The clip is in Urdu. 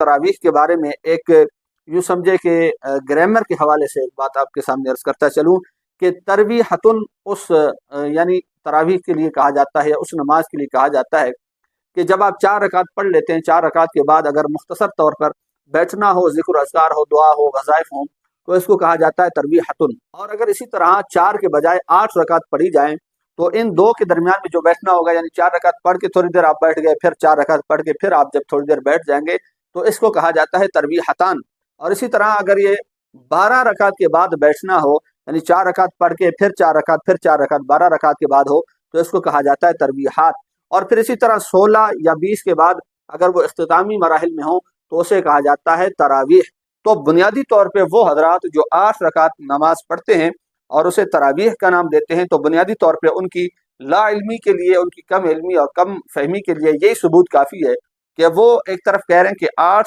تراویح کے بارے میں ایک یوں سمجھے کہ گرامر کے حوالے سے ایک بات آپ کے سامنے عرض کرتا چلوں کہ ترویحتن اس یعنی تراویح کے لیے کہا جاتا ہے، اس نماز کے لیے کہا جاتا ہے کہ جب آپ 4 رکعت پڑھ لیتے ہیں، 4 رکعت کے بعد اگر مختصر طور پر بیٹھنا ہو، ذکر اذکار ہو، دعا ہو، وظائف ہوں، تو اس کو کہا جاتا ہے ترویحتن۔ اور اگر اسی طرح 4 کے بجائے 8 رکعت پڑھی جائیں تو ان دو کے درمیان میں جو بیٹھنا ہوگا، یعنی 4 رکعت پڑھ کے تھوڑی دیر آپ بیٹھ گئے، پھر 4 رکعت پڑھ کے پھر آپ جب تھوڑی دیر بیٹھ جائیں گے تو اس کو کہا جاتا ہے ترویحتان۔ اور اسی طرح اگر یہ 12 رکعت کے بعد بیٹھنا ہو، یعنی 4 رکعت پڑھ کے پھر 4 رکعت پھر 4 رکعت 12 رکعت کے بعد ہو، تو اس کو کہا جاتا ہے ترویحات۔ اور پھر اسی طرح 16 یا 20 کے بعد اگر وہ اختتامی مراحل میں ہوں تو اسے کہا جاتا ہے تراویح۔ تو بنیادی طور پہ وہ حضرات جو 8 رکعت نماز پڑھتے ہیں اور اسے تراویح کا نام دیتے ہیں، تو بنیادی طور پہ ان کی لا علمی کے لیے، ان کی کم علمی اور کم فہمی کے لیے یہی ثبوت کافی ہے کہ وہ ایک طرف کہہ رہے ہیں کہ 8